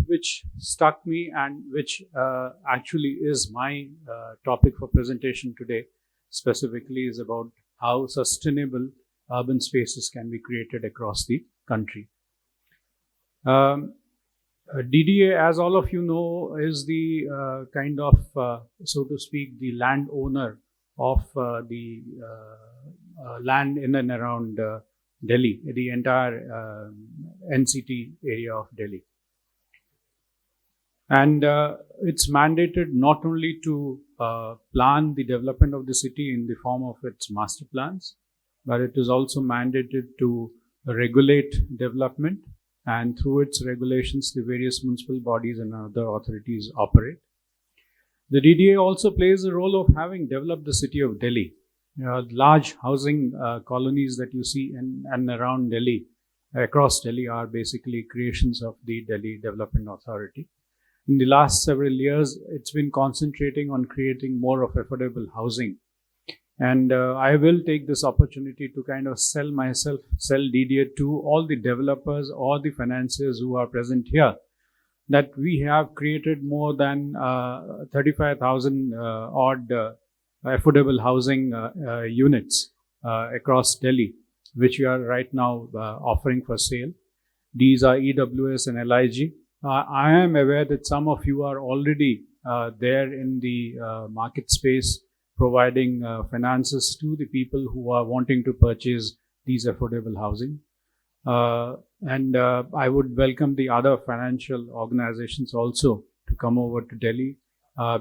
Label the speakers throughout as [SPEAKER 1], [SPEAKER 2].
[SPEAKER 1] which stuck me and which actually is my topic for presentation today specifically is about how sustainable urban spaces can be created across the country. DDA, as all of you know, is the kind of, so to speak, the landowner of the land in and around Delhi, the entire NCT area of Delhi. And it's mandated not only to plan the development of the city in the form of its master plans, but it is also mandated to regulate development, and through its regulations, the various municipal bodies and other authorities operate. The DDA also plays the role of having developed the city of Delhi. Large housing colonies that you see in and around Delhi, across Delhi, are basically creations of the Delhi Development Authority. In the last several years, it's been concentrating on creating more of affordable housing. And I will take this opportunity to kind of sell DDA to all the developers or the financiers who are present here, that we have created more than 35,000 odd affordable housing units across Delhi, which we are right now offering for sale. These are EWS and LIG. I am aware that some of you are already there in the market space, providing finances to the people who are wanting to purchase these affordable housing. And I would welcome the other financial organizations also to come over to Delhi,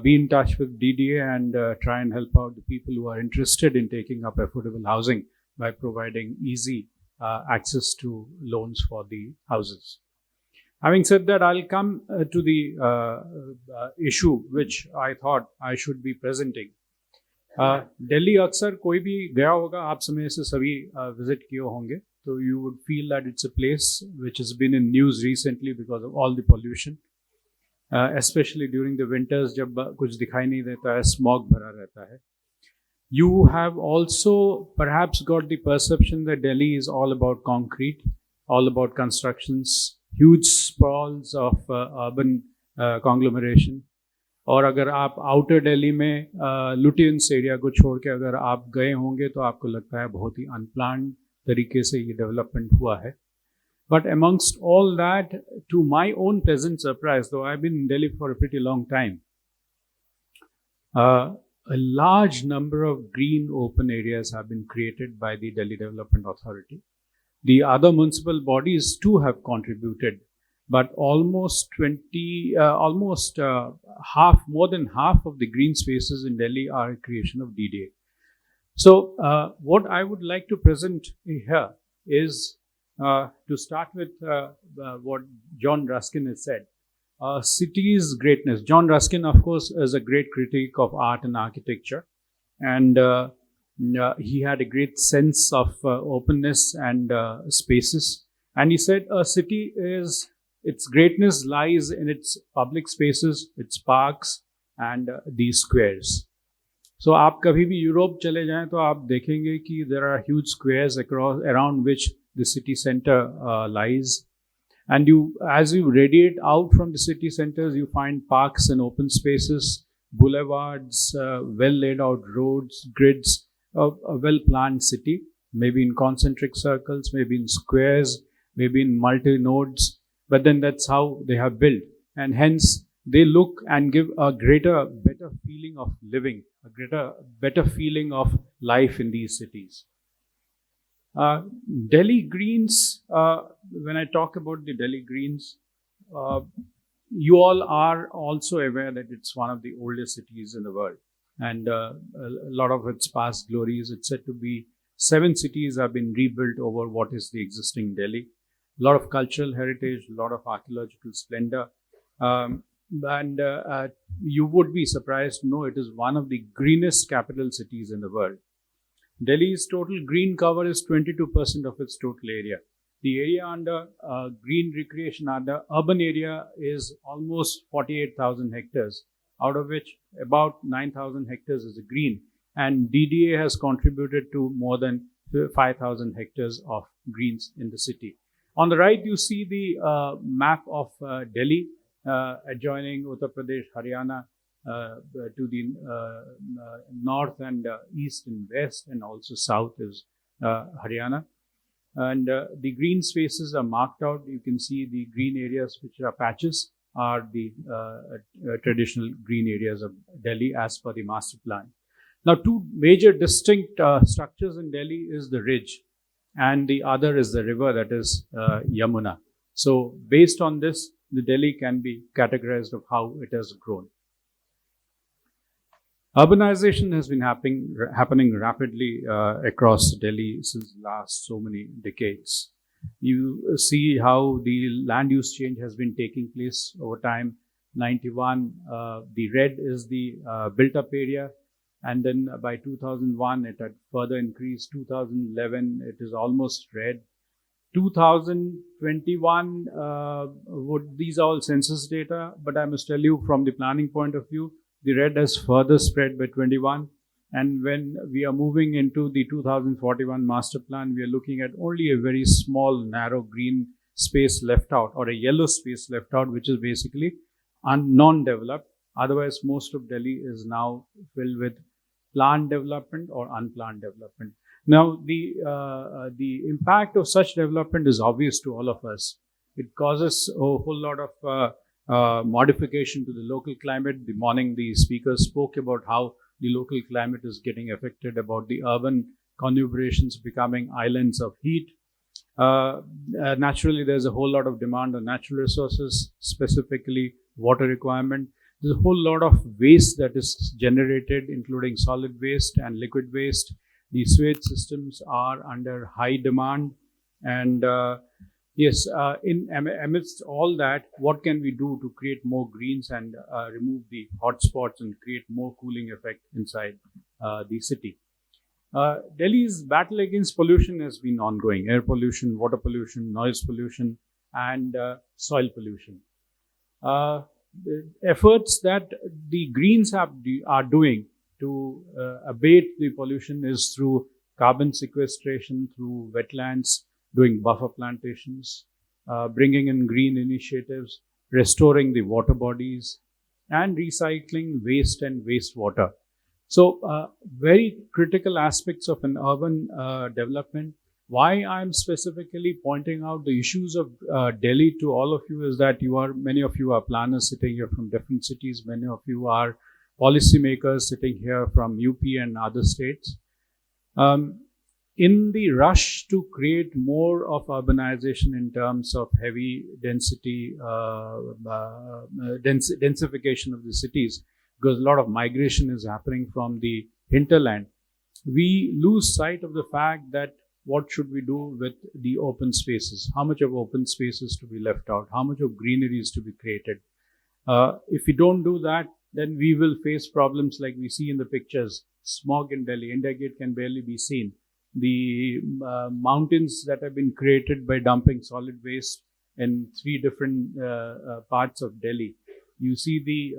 [SPEAKER 1] be in touch with DDA and try and help out the people who are interested in taking up affordable housing by providing easy access to loans for the houses. Having said that, I'll come to the issue which I thought I should be presenting. Delhi अक्सर कोई भी गया होगा, आप समय से सभी visit किए होंगे, तो you would feel that it's a place which has been in news recently because of all the pollution, especially during the winters जब कुछ दिखाई नहीं देता है, smog भरा रहता है. You have also perhaps got the perception that Delhi is all about concrete, all about constructions, huge sprawls of urban conglomeration. और अगर आप आउटर दिल्ली में लुटियंस एरिया को छोड़ के अगर आप गए होंगे तो आपको लगता है बहुत ही अनप्लान्ड तरीके से ये डेवलपमेंट हुआ है. But amongst all that, to my own pleasant surprise, though I have been in Delhi for a pretty long time, a large number of green open areas have been created by the Delhi Development Authority. The other municipal bodies too have contributed, but almost more than half of the green spaces in Delhi are a creation of DDA. So what I would like to present here is to start with what John Ruskin has said. City's greatness. John Ruskin, of course, is a great critic of art and architecture, and he had a great sense of openness and spaces. And he said a city is, its greatness lies in its public spaces, its parks, and these squares. So आप कभी भी Europe चले जाएं तो आप देखेंगे कि there are huge squares around which the city center lies. And as you radiate out from the city centers, you find parks and open spaces, boulevards, well laid out roads, grids, a well-planned city, maybe in concentric circles, maybe in squares, maybe in multi-nodes. But then that's how they have built. And hence, they look and give a better feeling of living, a better feeling of life in these cities. Delhi Greens, when I talk about the Delhi Greens, you all are also aware that it's one of the oldest cities in the world. And a lot of its past glories, it's said to be 7 cities have been rebuilt over what is the existing Delhi. A lot of cultural heritage, a lot of archaeological splendor. And you would be surprised to know it is one of the greenest capital cities in the world. Delhi's total green cover is 22% of its total area. The area under green recreation, under urban area, is almost 48,000 hectares, out of which about 9,000 hectares is green. And DDA has contributed to more than 5,000 hectares of greens in the city. On the right, you see the map of Delhi. adjoining Uttar Pradesh, Haryana, to the north and east and west, and also south is Haryana. And the green spaces are marked out. You can see the green areas, which are patches, are the traditional green areas of Delhi as per the master plan. Now, two major distinct structures in Delhi is the ridge, and the other is the river, that is Yamuna. So, based on this, the Delhi can be categorized of how it has grown. Urbanization has been happening rapidly across Delhi since the last so many decades. You see how the land use change has been taking place over time. 91, the red is the built-up area, and then by 2001 it had further increased. 2011 it is almost red. 2021, these are all census data, but I must tell you from the planning point of view, the red has further spread by 21. And when we are moving into the 2041 master plan, we are looking at only a very small, narrow green space left out, or a yellow space left out, which is basically non-developed. Otherwise, most of Delhi is now filled with planned development or unplanned development. Now, the impact of such development is obvious to all of us. It causes a whole lot of modification to the local climate. The morning the speaker spoke about how the local climate is getting affected, about the urban conurbations becoming islands of heat. Naturally, there's a whole lot of demand on natural resources, specifically water requirement. There's a whole lot of waste that is generated, including solid waste and liquid waste. The sewage systems are under high demand. And yes, amidst all that, what can we do to create more greens and remove the hotspots and create more cooling effect inside the city? Delhi's battle against pollution has been ongoing. Air pollution, water pollution, noise pollution, and soil pollution. The efforts that the Greens are doing to abate the pollution is through carbon sequestration, through wetlands, doing buffer plantations, bringing in green initiatives, restoring the water bodies, and recycling waste and wastewater. So, very critical aspects of an urban development. Why I'm specifically pointing out the issues of Delhi to all of you is that many of you are planners sitting here from different cities. Many of you are policymakers sitting here from UP and other states. In the rush to create more of urbanization in terms of heavy density, densification of the cities, because a lot of migration is happening from the hinterland, we lose sight of the fact that what should we do with the open spaces? How much of open spaces to be left out? How much of greenery is to be created? If we don't do that, then we will face problems like we see in the pictures. Smog in Delhi, India Gate can barely be seen. The mountains that have been created by dumping solid waste in 3 different parts of Delhi. You see the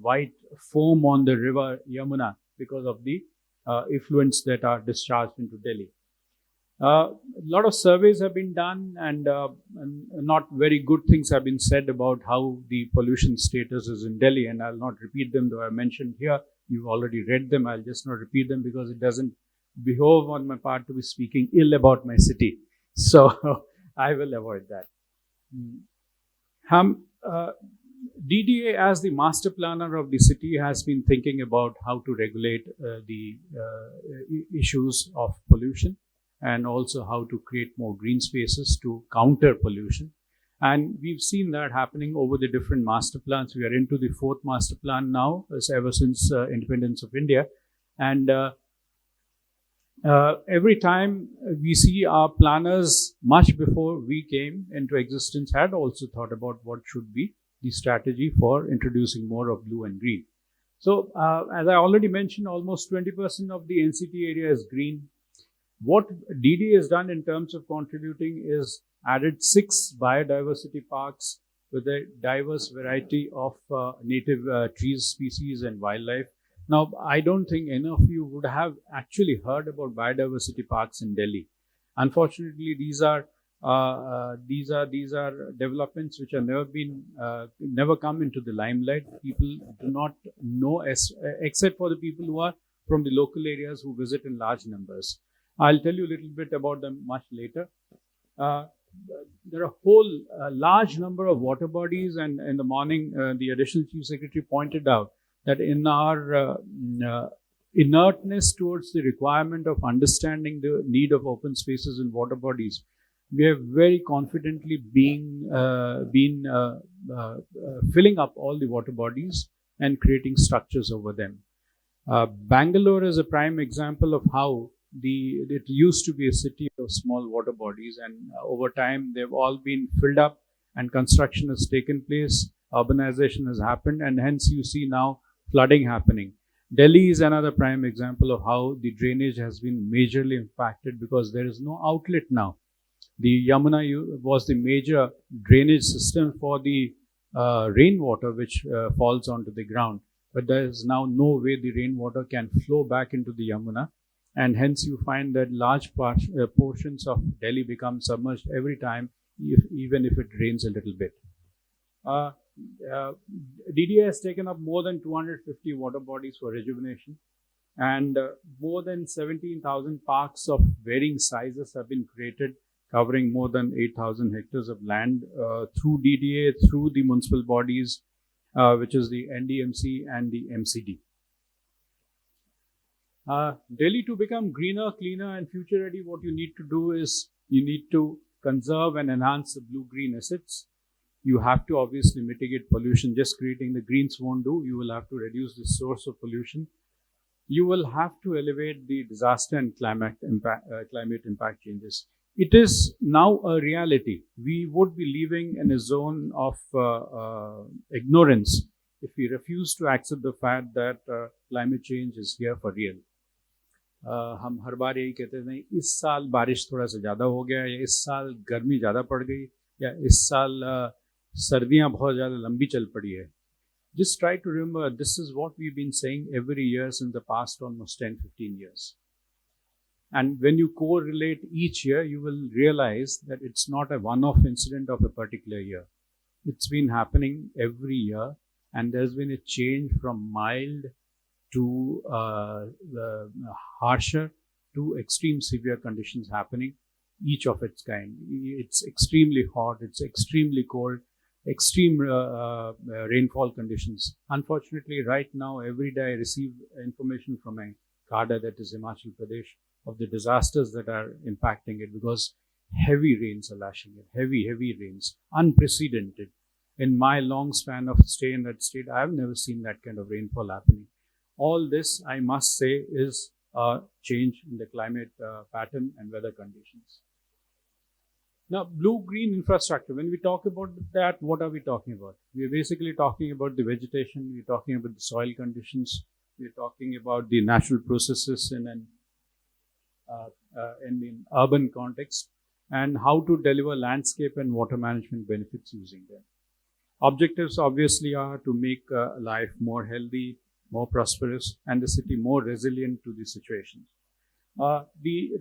[SPEAKER 1] white foam on the river Yamuna because of the effluents that are discharged into Delhi. A lot of surveys have been done, and not very good things have been said about how the pollution status is in Delhi, and I'll not repeat them, though I mentioned here. You've already read them. I'll just not repeat them because it doesn't behove on my part to be speaking ill about my city. So I will avoid that. DDA, as the master planner of the city, has been thinking about how to regulate the issues of pollution, and also how to create more green spaces to counter pollution. And we've seen that happening over the different master plans. We are into the 4th master plan now, ever since independence of India. And every time we see our planners, much before we came into existence, had also thought about what should be the strategy for introducing more of blue and green. So, as I already mentioned, almost 20% of the NCT area is green. What DD has done in terms of contributing is added 6 biodiversity parks with a diverse variety of native trees, species, and wildlife. Now, I don't think any of you would have actually heard about biodiversity parks in Delhi. Unfortunately, these are These are developments which have never come into the limelight. People do not know, except for the people who are from the local areas who visit in large numbers. I'll tell you a little bit about them much later. There are a whole large number of water bodies, and in the morning, the Additional Chief Secretary pointed out that in our inertness towards the requirement of understanding the need of open spaces in water bodies, we have very confidently been filling up all the water bodies and creating structures over them. Bangalore is a prime example of how it used to be a city of small water bodies, and over time they've all been filled up and construction has taken place, urbanization has happened, and hence you see now flooding happening. Delhi is another prime example of how the drainage has been majorly impacted because there is no outlet now. The Yamuna was the major drainage system for the rainwater which falls onto the ground, but there is now no way the rainwater can flow back into the Yamuna, and hence you find that large portions of Delhi become submerged every time, even if it rains a little bit. DDA has taken up more than 250 water bodies for rejuvenation, and more than 17,000 parks of varying sizes have been created, covering more than 8,000 hectares of land through DDA, through the municipal bodies, which is the NDMC and the MCD. Delhi, to become greener, cleaner and future ready, what you need to do is you need to conserve and enhance the blue-green assets. You have to obviously mitigate pollution. Just creating the greens won't do. You will have to reduce the source of pollution. You will have to elevate the disaster and climate impact changes. It is now a reality. We would be living in a zone of ignorance if we refuse to accept the fact that climate change is here for real. हम हर बार यही कहते हैं, इस साल बारिश थोड़ा सा ज़्यादा हो गया, या इस साल गर्मी ज़्यादा पड़ गई, या इस साल सर्दियाँ बहुत ज़्यादा लंबी चल पड़ी है. Just try to remember, this is what we've been saying every year since the past almost 10-15 years. And when you correlate each year, you will realize that it's not a one-off incident of a particular year. It's been happening every year, and there's been a change from mild to harsher to extreme severe conditions happening, each of its kind. It's extremely hot, it's extremely cold, extreme rainfall conditions. Unfortunately, right now, every day I receive information from my cadre, that is Himachal Pradesh, of the disasters that are impacting it, because heavy rains are lashing it, heavy rains, unprecedented. In my long span of stay in that state, I have never seen that kind of rainfall happening. All this, I must say, is a change in the climate pattern and weather conditions. Now, blue-green infrastructure, when we talk about that, what are we talking about? We are basically talking about the vegetation, we're talking about the soil conditions, we're talking about the natural processes in an urban context, and how to deliver landscape and water management benefits using them. Objectives obviously are to make life more healthy, more prosperous, and the city more resilient to the situations. The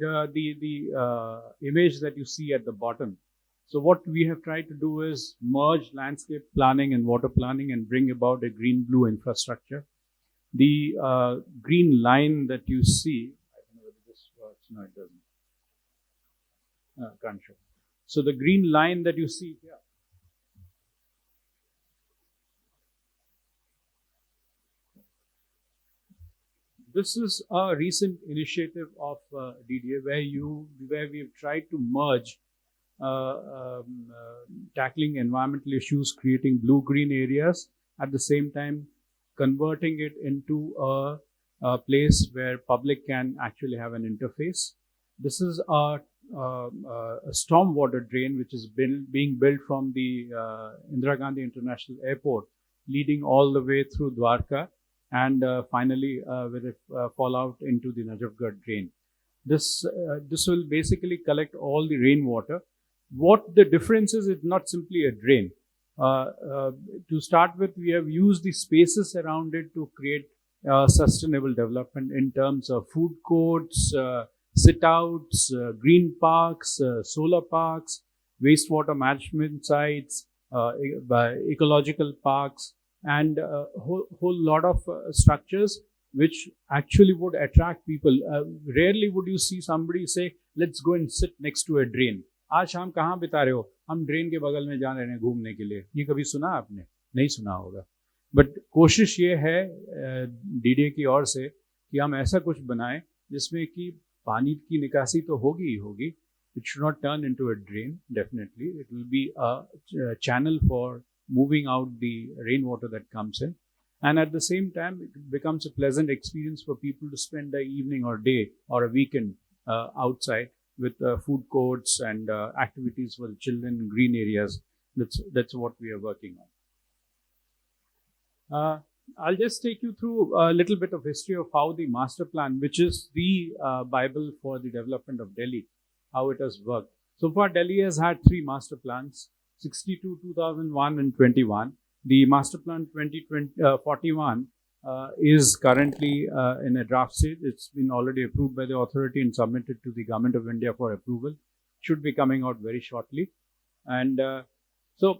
[SPEAKER 1] image that you see at the bottom. So what we have tried to do is merge landscape planning and water planning and bring about a green-blue infrastructure. The green line that you see, I don't know whether this works. No, it doesn't. Can't show. So the green line that you see here, this is a recent initiative of DDA where we've tried to merge tackling environmental issues, creating blue-green areas, at the same time converting it into a place where public can actually have an interface. This is a stormwater drain which is being built from the Indira Gandhi International Airport, leading all the way through Dwarka, and finally with a fallout into the Najafgarh drain. This will basically collect all the rainwater. What the difference is, it's not simply a drain. To start with, we have used the spaces around it to create sustainable development in terms of food courts, sit-outs, green parks, solar parks, wastewater management sites, ecological parks, and a whole lot of structures which actually would attract people. Rarely would you see somebody say, let's go and sit next to a drain. आज शाम कहाँ बिता रहे हो? हम drain के बगल में जा रहे हैं घूमने के लिए. ये कभी सुना आपने? नहीं सुना होगा. बट कोशिश ये है डीडीए की ओर से कि हम ऐसा कुछ बनाएं जिसमें कि पानी की निकासी तो होगी ही होगी. It should not turn into a drain, definitely. It will be a channel for moving out the rainwater that comes in. And at the same time, it becomes a pleasant experience for people to spend the evening or day or a weekend outside with food courts and activities for the children, green areas. That's what we are working on. I'll just take you through a little bit of history of how the master plan, which is the Bible for the development of Delhi, how it has worked. So far, Delhi has had 3 master plans, 62, 2001 and 21. The master plan 2041 is currently in a draft stage. It's been already approved by the authority and submitted to the Government of India for approval. Should be coming out very shortly. And so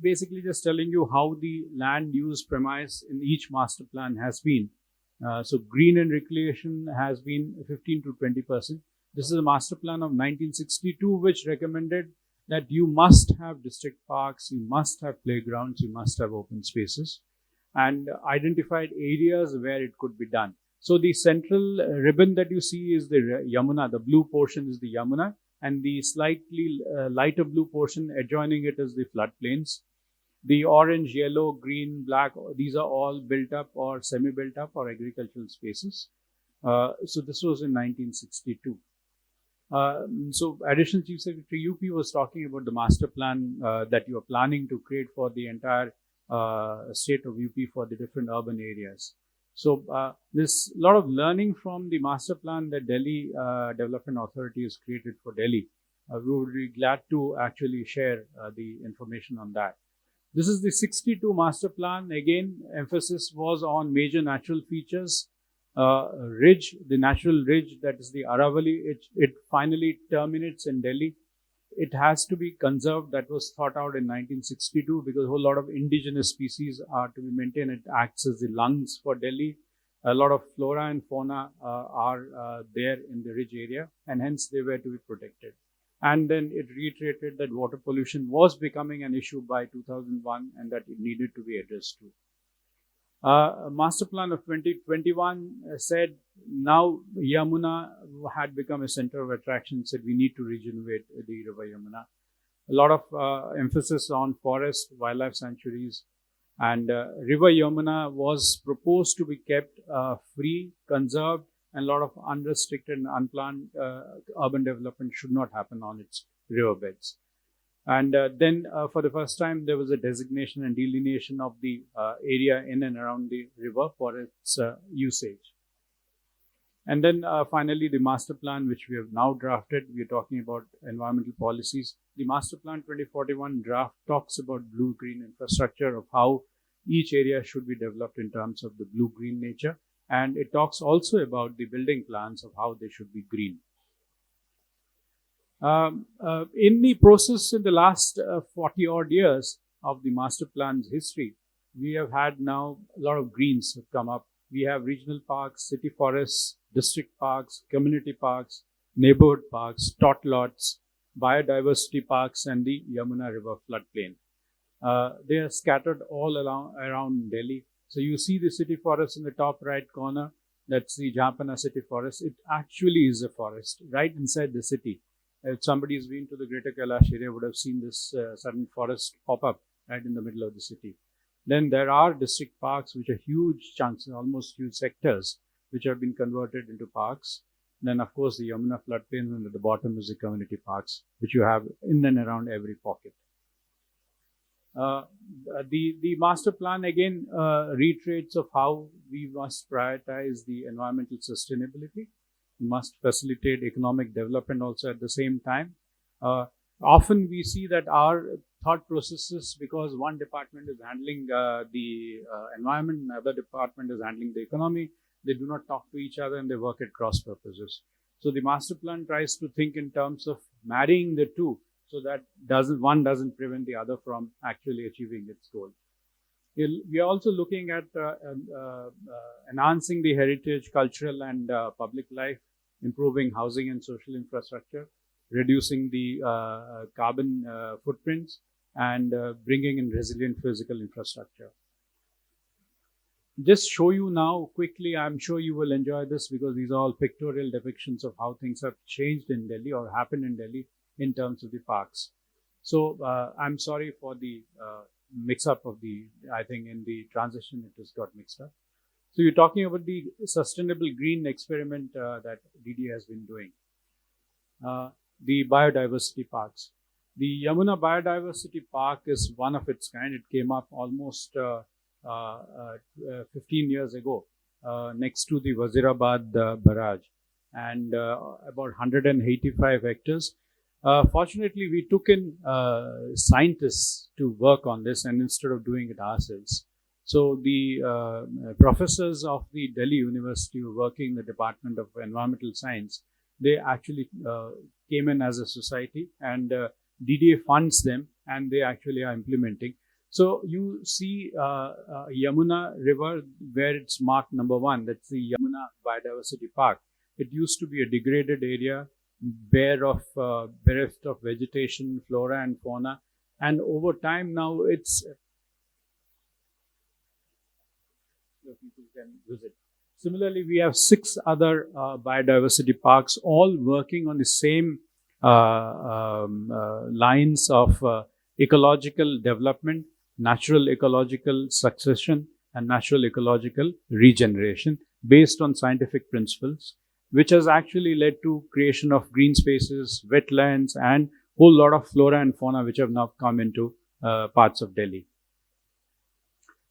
[SPEAKER 1] basically just telling you how the land use premise in each master plan has been. So green and recreation has been 15 to 20%. This is a master plan of 1962, which recommended that you must have district parks, you must have playgrounds, you must have open spaces, and identified areas where it could be done. So the central ribbon that you see is the Yamuna. The blue portion is the Yamuna, and the slightly lighter blue portion adjoining it is the floodplains. The orange, yellow, green, black, these are all built up or semi-built up or agricultural spaces. So this was in 1962. So Additional Chief Secretary UP was talking about the master plan that you are planning to create for the entire state of UP for the different urban areas. So there's a lot of learning from the master plan that Delhi Development Authority has created for Delhi. We would be glad to actually share the information on that. This is the 62 master plan. Again, emphasis was on major natural features. Ridge, the natural ridge that is the Aravalli, it finally terminates in Delhi. It has to be conserved. That was thought out in 1962 because a whole lot of indigenous species are to be maintained. It acts as the lungs for Delhi. A lot of flora and fauna are there in the ridge area, and hence they were to be protected. And then it reiterated that water pollution was becoming an issue by 2001 and that it needed to be addressed too. Master plan of 2021 said now Yamuna had become a center of attraction, said we need to regenerate the river Yamuna. A lot of emphasis on forest, wildlife sanctuaries, and river Yamuna was proposed to be kept free, conserved, and a lot of unrestricted and unplanned urban development should not happen on its riverbeds. And then for the first time, there was a designation and delineation of the area in and around the river for its usage. And then finally, the master plan, which we have now drafted, we are talking about environmental policies. The master plan 2041 draft talks about blue-green infrastructure, of how each area should be developed in terms of the blue-green nature. And it talks also about the building plans of how they should be green. In the process in the last 40 odd years of the master plan's history, we have had now a lot of greens have come up. We have regional parks, city forests, district parks, community parks, neighborhood parks, tot lots, biodiversity parks, and the Yamuna River floodplain. They are scattered all around Delhi. So you see the city forest in the top right corner. That's the Jampana city forest. It actually is a forest right inside the city. If somebody has been to the Greater Kailash area, would have seen this sudden forest pop up right in the middle of the city. Then there are district parks, which are huge chunks, almost huge sectors, which have been converted into parks. Then, of course, the Yamuna floodplain, and at the bottom is the community parks, which you have in and around every pocket. The master plan again reiterates of how we must prioritize the environmental sustainability. We must facilitate economic development also at the same time. Often we see that our thought processes, because one department is handling the environment, another department is handling the economy, they do not talk to each other and they work at cross purposes. So the master plan tries to think in terms of marrying the two, so that one doesn't prevent the other from actually achieving its goal. We are also looking at enhancing the heritage, cultural, and public life, improving housing and social infrastructure, reducing the carbon footprints, and bringing in resilient physical infrastructure. Just show you now quickly, I'm sure you will enjoy this because these are all pictorial depictions of how things have changed in Delhi or happened in Delhi in terms of the parks. So I'm sorry for the mix up of I think in the transition it has got mixed up. So you're talking about the sustainable green experiment that DD has been doing. The biodiversity parks. The Yamuna Biodiversity Park is one of its kind. It came up almost 15 years ago next to the Wazirabad barrage, and about 185 hectares. Fortunately, we took in scientists to work on this, and instead of doing it ourselves. So the professors of the Delhi University who were working in the Department of Environmental Science, they actually came in as a society, and DDA funds them, and they actually are implementing. So you see Yamuna River where it's marked number 1, that's the Yamuna Biodiversity Park. It used to be a degraded area, bereft of vegetation, flora and fauna, and over time now it's people can visit. Similarly, we have 6 other biodiversity parks, all working on the same lines of ecological development, natural ecological succession, and natural ecological regeneration based on scientific principles, which has actually led to creation of green spaces, wetlands, and whole lot of flora and fauna which have now come into parts of Delhi.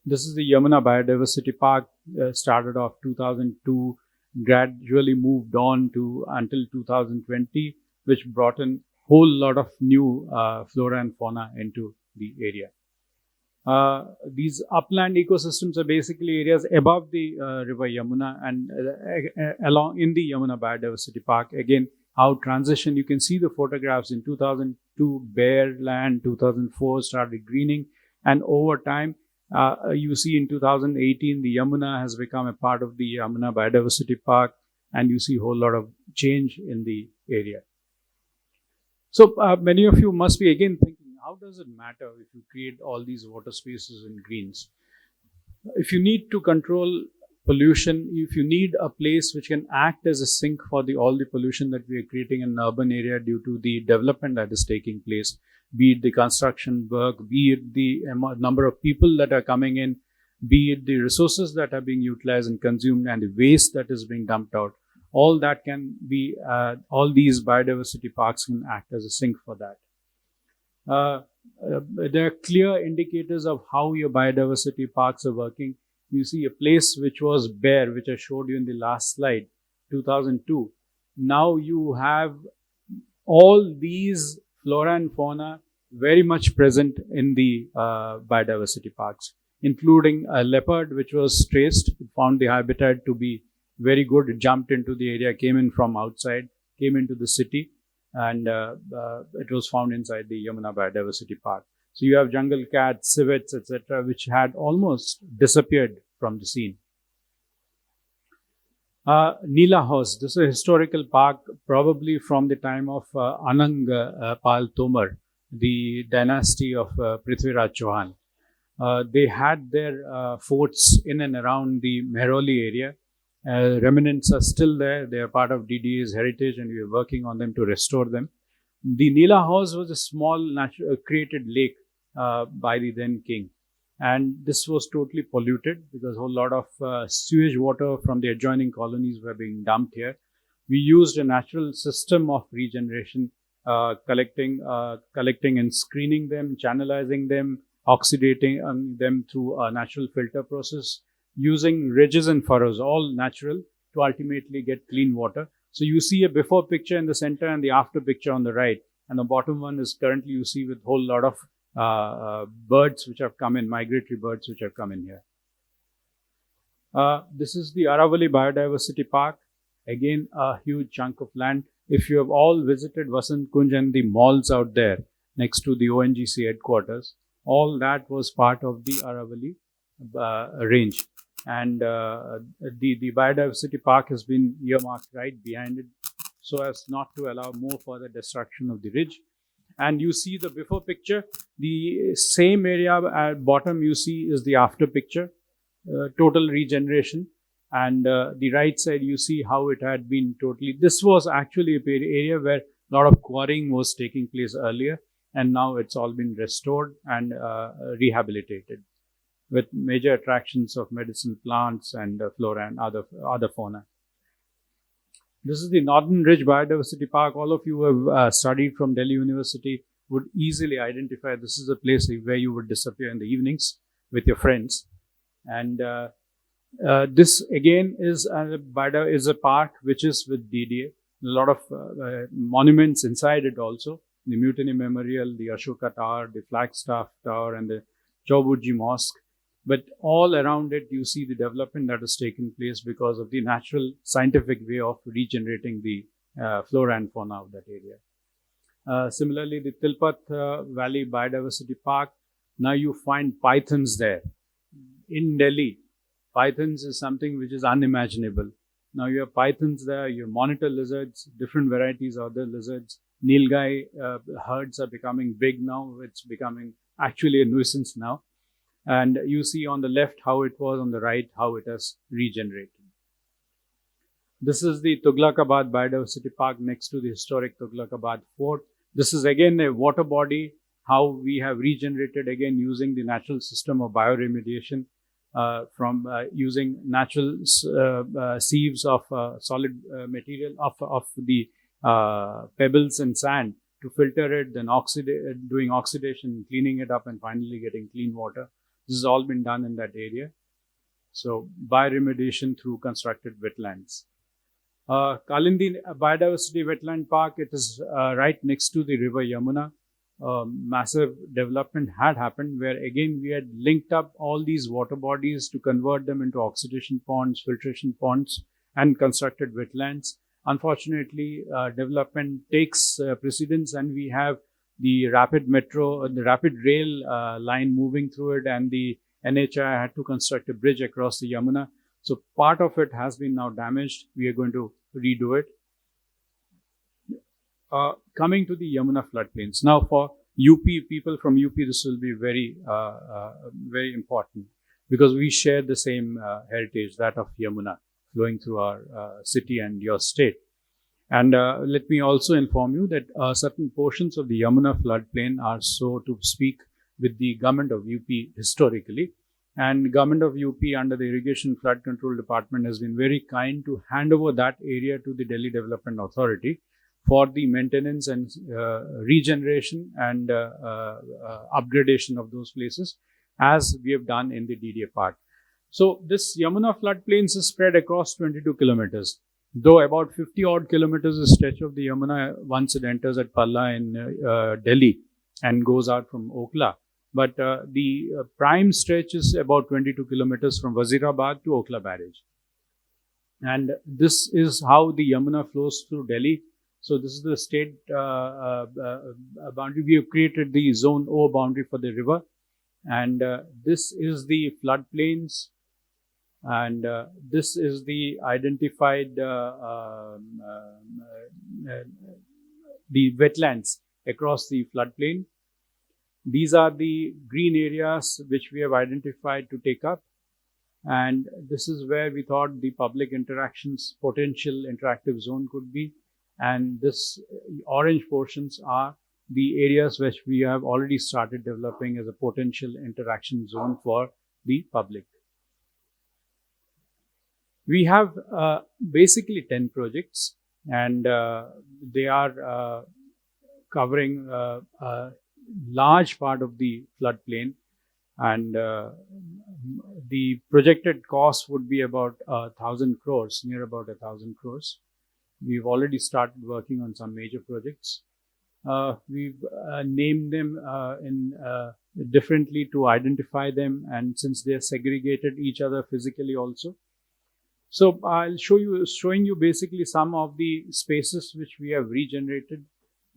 [SPEAKER 1] This is the Yamuna Biodiversity Park, started off 2002, gradually moved on to until 2020, which brought in whole lot of new flora and fauna into the area. These upland ecosystems are basically areas above the river Yamuna and along in the Yamuna Biodiversity Park. Again, how transition, you can see the photographs in 2002, bare land, 2004 started greening, and over time, you see in 2018, the Yamuna has become a part of the Yamuna Biodiversity Park, and you see a whole lot of change in the area. So many of you must be again thinking, how does it matter if you create all these water spaces and greens? If you need to control pollution, if you need a place which can act as a sink for all the pollution that we are creating in an urban area due to the development that is taking place, be it the construction work, be it the number of people that are coming in, be it the resources that are being utilized and consumed, and the waste that is being dumped out, all that can be, all these biodiversity parks can act as a sink for that. There are clear indicators of how your biodiversity parks are working. You see a place which was bare, which I showed you in the last slide, 2002. Now you have all these flora and fauna very much present in the biodiversity parks, including a leopard which was traced. It found the habitat to be very good. It jumped into the area, came in from outside, came into the city, and it was found inside the Yamuna Biodiversity Park. So you have jungle cats, civets, etc., which had almost disappeared from the scene. Neela House, this is a historical park, probably from the time of Anang Pal Tomar, the dynasty of Prithviraj Chauhan. They had their forts in and around the Mehrauli area. Remnants are still there. They are part of DDA's heritage, and we are working on them to restore them. The Neela House was a small created lake by the then king, and this was totally polluted because a whole lot of sewage water from the adjoining colonies were being dumped here. We used a natural system of regeneration, collecting and screening them, channelizing them, oxidating them through a natural filter process, using ridges and furrows, all natural, to ultimately get clean water. So you see a before picture in the center and the after picture on the right. And the bottom one is currently you see with a whole lot of birds which have come in, migratory birds which have come in here. This is the Aravali Biodiversity Park. Again, a huge chunk of land. If you have all visited Vasant Kunj and the malls out there, next to the ONGC headquarters. All that was part of the Aravalli range. And the biodiversity park has been earmarked right behind it so as not to allow more further destruction of the ridge. And you see the before picture, the same area at bottom you see is the after picture, total regeneration. And the right side you see how it had been totally, this was actually an area where a lot of quarrying was taking place earlier, and now it's all been restored and rehabilitated with major attractions of medicinal plants and flora and other fauna. This is the Northern Ridge Biodiversity Park. All of you who have studied from Delhi University would easily identify this is a place where you would disappear in the evenings with your friends. And this again is a park which is with DDA. A lot of monuments inside it also. The Mutiny Memorial, the Ashoka Tower, the Flagstaff Tower, and the Chauburji Mosque. But all around it, you see the development that has taken place because of the natural scientific way of regenerating the flora and fauna of that area. Similarly, the Tilpat Valley Biodiversity Park, now you find pythons there. In Delhi, pythons is something which is unimaginable. Now you have pythons there, you have monitor lizards, different varieties of other lizards. Nilgai herds are becoming big now. It's becoming actually a nuisance now. And you see on the left how it was, on the right how it has regenerated. This is the Tughlakabad Biodiversity Park next to the historic Tughlakabad Fort. This is again a water body, how we have regenerated again using the natural system of bioremediation from using natural sieves of solid material of the pebbles and sand to filter it, then doing oxidation, cleaning it up, and finally getting clean water. This has all been done in that area. So, bioremediation through constructed wetlands. Kalindi Biodiversity Wetland Park, it is right next to the river Yamuna. Massive development had happened where again we had linked up all these water bodies to convert them into oxidation ponds, filtration ponds, and constructed wetlands. Unfortunately, development takes precedence, and we have the rapid metro, the rapid rail line moving through it, and the NHI had to construct a bridge across the Yamuna. So part of it has been now damaged. We are going to redo it. Coming to the Yamuna floodplains. Now for UP, people from UP, this will be very, very important because we share the same heritage, that of Yamuna, flowing through our city and your state. And let me also inform you that certain portions of the Yamuna floodplain are, so to speak, with the government of UP historically. And government of UP under the Irrigation Flood Control Department has been very kind to hand over that area to the Delhi Development Authority for the maintenance and regeneration and upgradation of those places, as we have done in the DDA part. So this Yamuna floodplains is spread across 22 kilometers. Though about 50 odd kilometers is stretch of the Yamuna once it enters at Palla in Delhi and goes out from Okla. But the prime stretch is about 22 kilometers from Wazirabad to Okla Barrage. And this is how the Yamuna flows through Delhi. So this is the state boundary. We have created the zone O boundary for the river. And this is the floodplains. And this is the identified the wetlands across the floodplain. These are the green areas which we have identified to take up. And this is where we thought the public interactions potential interactive zone could be. And this orange portions are the areas which we have already started developing as a potential interaction zone for the public. We have basically 10 projects, and they are covering a large part of the floodplain, and the projected cost would be about 1,000 crores, near about 1,000 crores. We've already started working on some major projects. We've named them differently to identify them, and since they're segregated each other physically also. So I'll showing you basically some of the spaces which we have regenerated.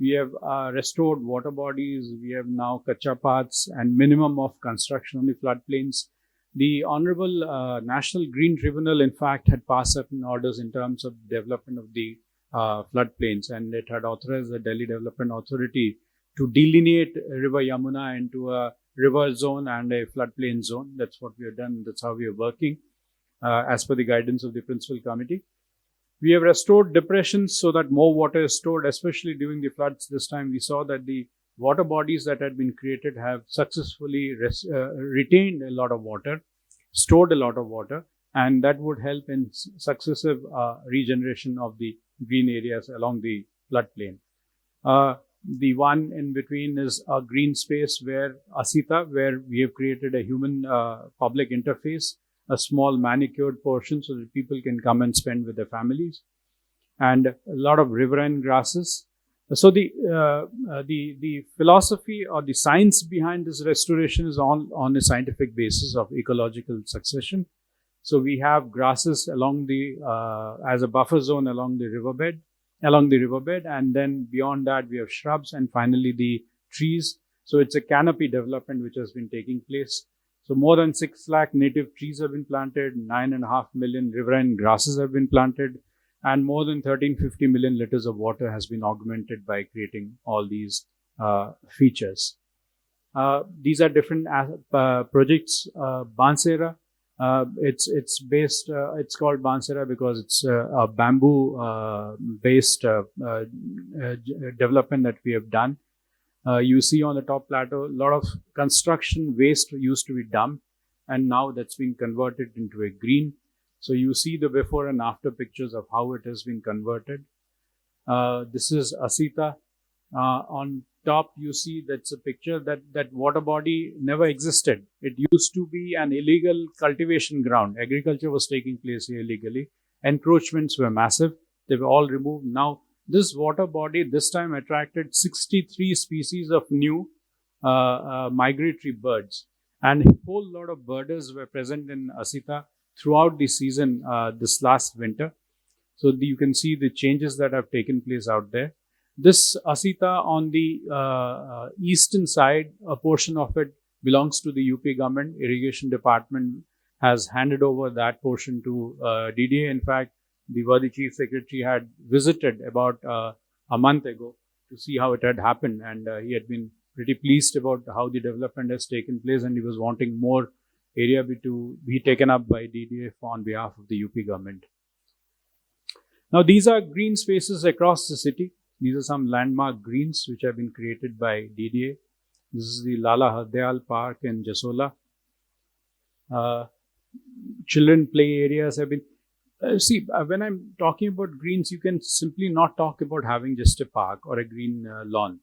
[SPEAKER 1] We have restored water bodies. We have now kacha paths and minimum of construction on the floodplains. The Honorable National Green Tribunal, in fact, had passed certain orders in terms of development of the floodplains, and it had authorized the Delhi Development Authority to delineate River Yamuna into a river zone and a floodplain zone. That's what we have done. That's how we are working as per the guidance of the Principal Committee. We have restored depressions so that more water is stored, especially during the floods. This time we saw that the water bodies that had been created have successfully retained a lot of water, stored a lot of water, and that would help in successive regeneration of the green areas along the floodplain. The one in between is a green space where Asita, where we have created a human public interface, a small manicured portion so that people can come and spend with their families, and a lot of riverine grasses. So the philosophy or the science behind this restoration is on a scientific basis of ecological succession. So we have grasses along the as a buffer zone along the riverbed, and then beyond that we have shrubs, and finally the trees. So it's a canopy development which has been taking place. So more than 6 lakh native trees have been planted, 9.5 million riverine grasses have been planted, and more than 1350 million liters of water has been augmented by creating all these features. These are different projects. Bansera, it's based. It's called Bansera because it's a bamboo based development that we have done. You see on the top plateau, a lot of construction waste used to be dumped, and now that's been converted into a green. So you see the before and after pictures of how it has been converted. This is Asita. On top, you see that's a picture that water body never existed. It used to be an illegal cultivation ground. Agriculture was taking place here illegally. Encroachments were massive. They were all removed. Now, this water body this time attracted 63 species of new migratory birds, and a whole lot of birders were present in Asita throughout the season this last winter. So you can see the changes that have taken place out there. This Asita on the eastern side, a portion of it belongs to the UP government. Irrigation department has handed over that portion to DDA. In fact, the worthy Chief Secretary had visited about a month ago to see how it had happened, and he had been pretty pleased about how the development has taken place, and he was wanting more area to be taken up by DDA on behalf of the UP government. Now, these are green spaces across the city. These are some landmark greens which have been created by DDA. This is the Lala Hardyal Park in Jasola. Children play areas have been... when I'm talking about greens, you can simply not talk about having just a park or a green lawn.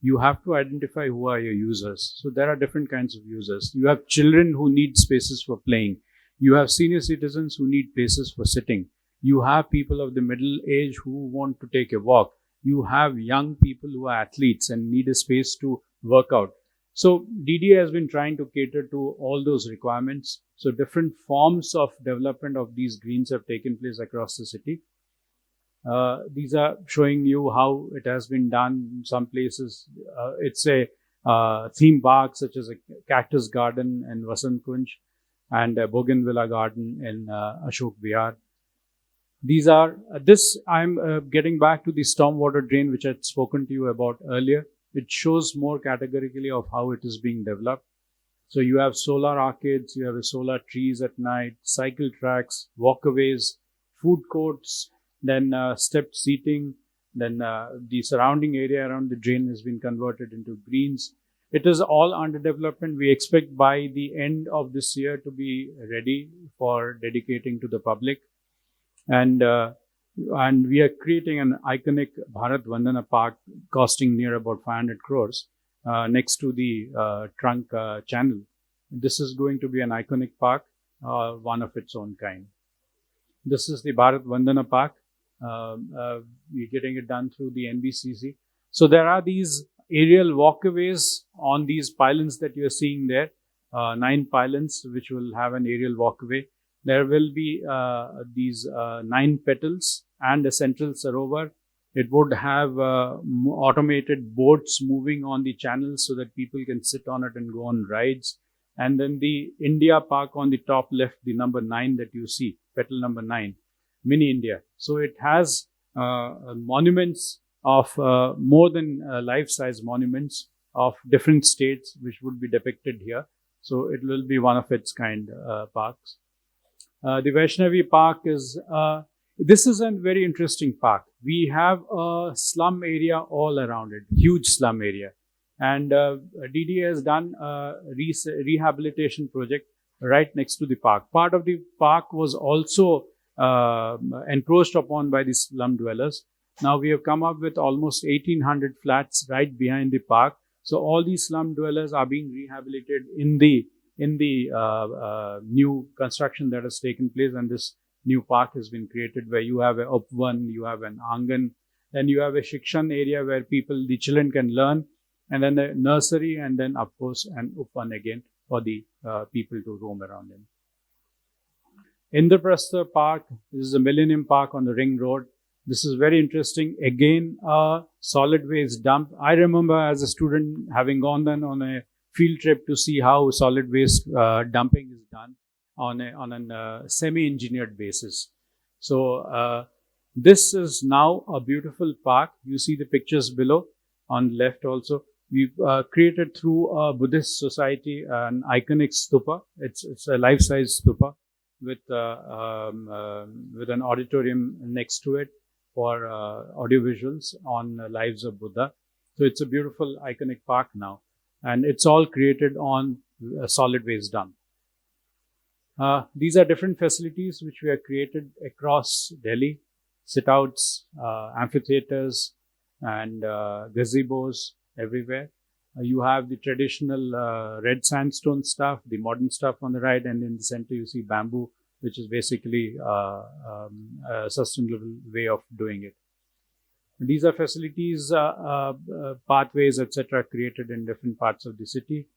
[SPEAKER 1] You have to identify who are your users. So there are different kinds of users. You have children who need spaces for playing. You have senior citizens who need places for sitting. You have people of the middle age who want to take a walk. You have young people who are athletes and need a space to work out. So DDA has been trying to cater to all those requirements. So different forms of development of these greens have taken place across the city. These are showing you how it has been done. In some places, it's a theme park such as a cactus garden in Vasant Kunj and a bougainvillea garden in Ashok Vihar. These are, I'm getting back to the stormwater drain which I had spoken to you about earlier. It shows more categorically of how it is being developed. So you have solar arcades, you have solar trees at night, cycle tracks, walkways, food courts, then stepped seating, then the surrounding area around the drain has been converted into greens. It is all under development. We expect by the end of this year to be ready for dedicating to the public. And we are creating an iconic Bharat Vandana Park costing near about 500 crores next to the trunk channel. This is going to be an iconic park, one of its own kind. This is the Bharat Vandana Park. We're getting it done through the NBCC. So there are these aerial walkways on these pylons that you're seeing there, 9 pylons which will have an aerial walkway. There will be these 9 petals and a central sarovar. It would have automated boats moving on the channels so that people can sit on it and go on rides. And then the India Park on the top left, the number 9 that you see, petal number 9, Mini India. So it has monuments of more than life-size monuments of different states, which would be depicted here. So it will be one of its kind parks. The Vaishnavi Park is, this is a very interesting park. We have a slum area all around it, huge slum area. And DDA has done a rehabilitation project right next to the park. Part of the park was also encroached upon by the slum dwellers. Now we have come up with almost 1,800 flats right behind the park. So all these slum dwellers are being rehabilitated in the new construction that has taken place, and this new park has been created where you have a Upvan, you have an Angan, then you have a Shikshan area where the children can learn, and then a nursery, and then of course an Upvan again for the people to roam around in. Indraprastha Park, this is a Millennium Park on the Ring Road. This is very interesting. Again, a solid waste dump. I remember as a student having gone then on a field trip to see how solid waste dumping is done on a semi-engineered basis. So this is now a beautiful park. You see the pictures below on the left also. We've created through a Buddhist society an iconic stupa. It's a life-size stupa with an auditorium next to it for audiovisuals on lives of Buddha. So it's a beautiful iconic park now, and it's all created on a solid waste dump. These are different facilities which we have created across Delhi: sit-outs, amphitheaters, and gazebos everywhere. You have the traditional red sandstone stuff, the modern stuff on the right, and in the center you see bamboo, which is basically a sustainable way of doing it. These are facilities, pathways, etc., created in different parts of the city.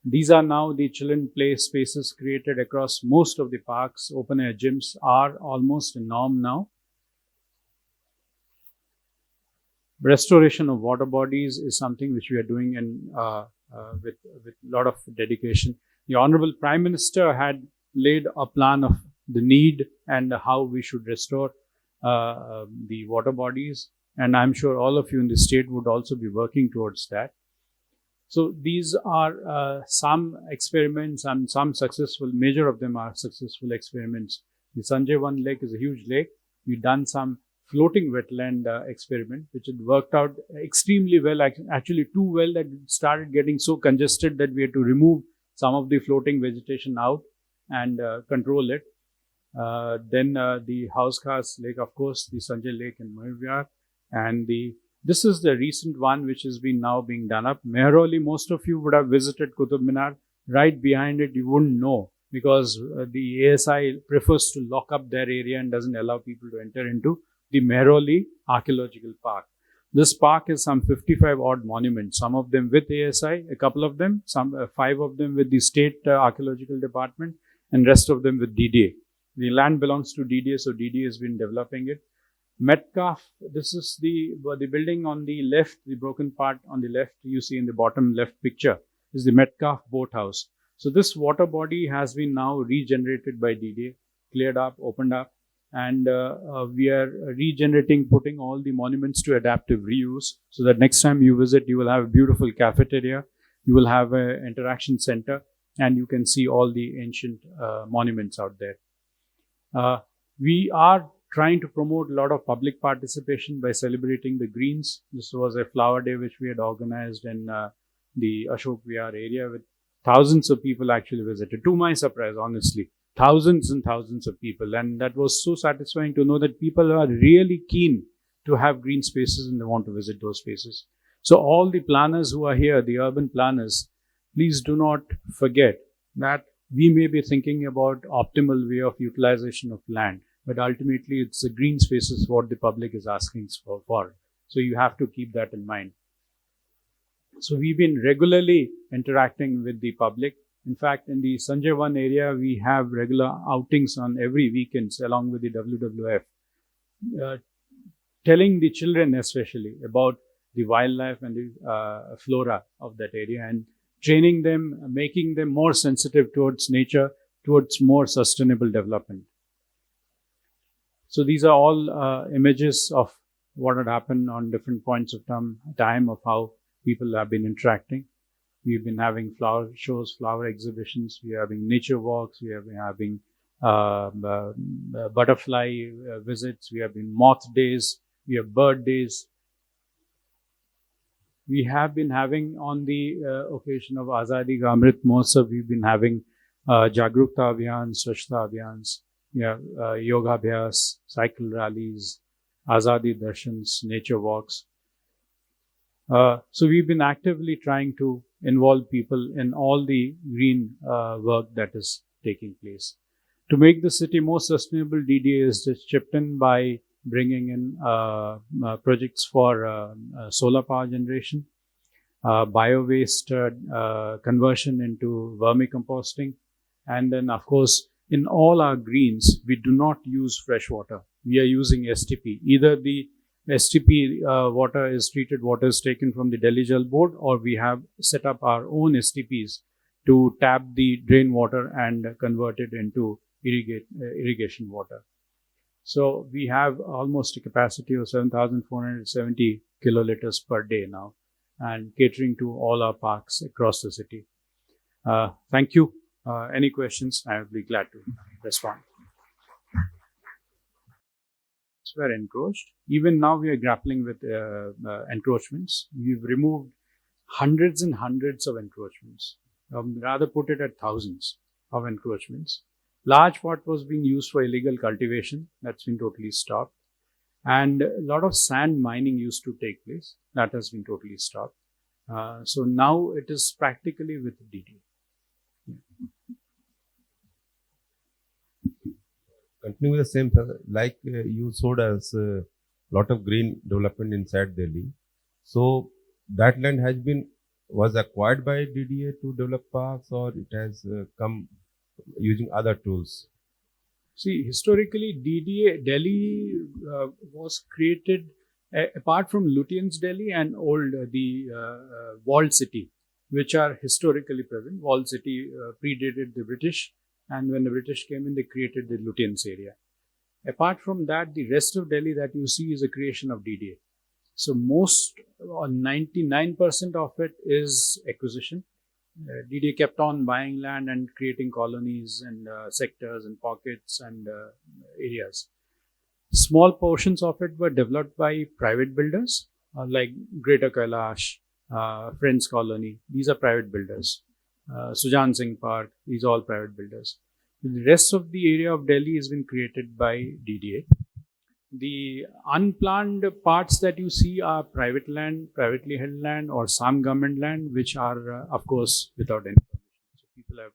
[SPEAKER 1] These are now the children play spaces created across most of the parks. Open air gyms are almost a norm now. Restoration of water bodies is something which we are doing with a lot of dedication. The Honorable Prime Minister had laid a plan of the need and how we should restore the water bodies, and I'm sure all of you in the state would also be working towards that. So these are some experiments, and some successful, major of them are successful experiments. The Sanjay 1 lake is a huge lake. We've done some floating wetland experiment, which had worked out extremely well, actually too well that it started getting so congested that we had to remove some of the floating vegetation out and control it. Then the Housecast Lake, of course, the Sanjay Lake in Mahivihar, and this is the recent one which has been now being done up. Mehrauli, most of you would have visited Qutub Minar. Right behind it, you wouldn't know because the ASI prefers to lock up their area and doesn't allow people to enter into the Mehrauli Archaeological Park. This park is some 55 odd monuments, some of them with ASI, a couple of them, some 5 of them with the State Archaeological Department, and rest of them with DDA. The land belongs to DDA, so DDA has been developing it. Metcalf, this is the building on the left, the broken part on the left, you see in the bottom left picture, is the Metcalf Boathouse. So this water body has been now regenerated by DDA, cleared up, opened up, and we are regenerating, putting all the monuments to adaptive reuse, so that next time you visit, you will have a beautiful cafeteria, you will have an interaction center, and you can see all the ancient monuments out there. We are trying to promote a lot of public participation by celebrating the greens. This was a flower day which we had organized in the Ashok Vihar area, with thousands of people actually visited. To my surprise, honestly, thousands and thousands of people. And that was so satisfying to know that people are really keen to have green spaces and they want to visit those spaces. So all the planners who are here, the urban planners, please do not forget that we may be thinking about optimal way of utilization of land, but ultimately it's the green spaces what the public is asking for. So you have to keep that in mind. So we've been regularly interacting with the public. In fact, in the Sanjay 1 area, we have regular outings on every weekends along with the WWF. telling the children especially about the wildlife and the flora of that area, and training them, making them more sensitive towards nature, towards more sustainable development. So these are all images of what had happened on different points of time of how people have been interacting. We've been having flower shows, flower exhibitions. We are having nature walks. We have been having butterfly visits. We have been moth days. We have bird days. We have been having, on the occasion of Azadi Ka Amrit Mahotsav, we've been having Jagrukta Abhiyans, Swachhta Abhiyans. We have yoga abhyas, cycle rallies, Azadi Darshans, nature walks. So we've been actively trying to involve people in all the green work that is taking place. To make the city more sustainable, DDA is just chipped in by bringing in projects for solar power generation, bio-waste conversion into vermicomposting, and then, of course, in all our greens, we do not use fresh water. We are using STP. Either the STP water is treated water is taken from the Delhi Jal Board, or we have set up our own STPs to tap the drain water and convert it into irrigation water. So we have almost a capacity of 7,470 kiloliters per day now, and catering to all our parks across the city. Thank you. Any questions? I will be glad to respond. Were encroached. Even now we are grappling with encroachments. We've removed hundreds and hundreds of encroachments. Rather put it at thousands of encroachments. Large part was being used for illegal cultivation. That's been totally stopped. And a lot of sand mining used to take place. That has been totally stopped. So now it is practically with DDA.
[SPEAKER 2] Continuing with the same, like you showed us a lot of green development inside Delhi. So that land was acquired by DDA to develop parks, or it has come using other tools?
[SPEAKER 1] See, historically, Delhi was created apart from Lutyens Delhi and old walled city, which are historically present. Walled city predated the British, and when the British came in, they created the Lutyens area. Apart from that, the rest of Delhi that you see is a creation of DDA. So most, or 99% of it is acquisition. DDA kept on buying land and creating colonies and sectors and pockets and areas. Small portions of it were developed by private builders like Greater Kailash, Friends Colony. These are private builders. Sujan Singh Park, these are all private builders. The rest of the area of Delhi has been created by DDA. The unplanned parts that you see are private land, privately held land, or some government land, which are, of course, without any permission. So people have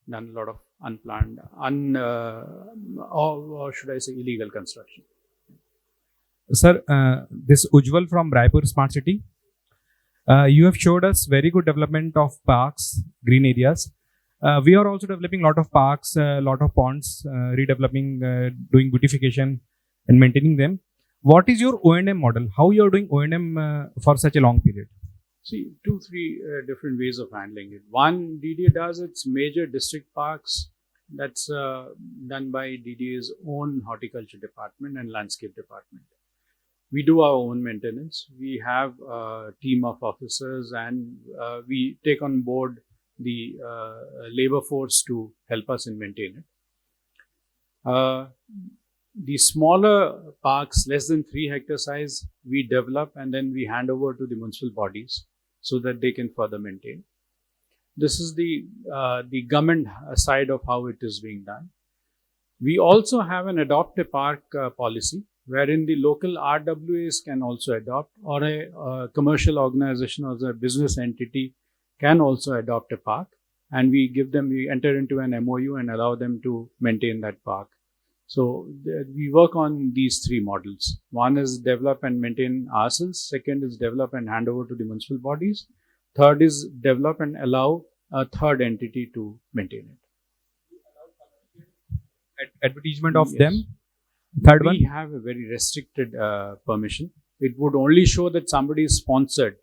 [SPEAKER 1] done a lot of unplanned, or should I say, illegal construction.
[SPEAKER 3] Sir, this Ujjwal from Raipur Smart City. You have showed us very good development of parks, green areas. We are also developing a lot of parks, a lot of ponds, redeveloping, doing beautification and maintaining them. What is your O&M model? How you are doing O&M for such a long period?
[SPEAKER 1] See, 2-3 different ways of handling it. One, DDA does its major district parks. That's done by DDA's own horticulture department and landscape department. We do our own maintenance. We have a team of officers, and we take on board the labor force to help us in maintaining it. The smaller parks, less than 3 hectare size, we develop and then we hand over to the municipal bodies so that they can further maintain. This is the government side of how it is being done. We also have an adopt a park policy, wherein the local RWAs can also adopt, or a commercial organization or a business entity can also adopt a park, and we enter into an MOU and allow them to maintain that park. So we work on these 3 models. One is develop and maintain ourselves. Second is develop and hand over to the municipal bodies. Third is develop and allow a third entity to maintain it.
[SPEAKER 3] Advertisement of them? Third
[SPEAKER 1] we
[SPEAKER 3] one.
[SPEAKER 1] have a very restricted permission. It would only show that somebody is sponsored.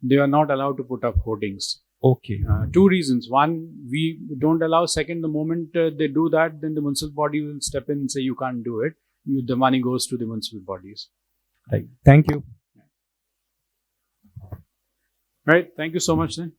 [SPEAKER 1] They are not allowed to put up hoardings.
[SPEAKER 3] Okay.
[SPEAKER 1] Two reasons. One, we don't allow. Second, the moment they do that, then the municipal body will step in and say you can't do it. The money goes to the municipal bodies.
[SPEAKER 3] Right. Thank you.
[SPEAKER 1] Right. Thank you so much then.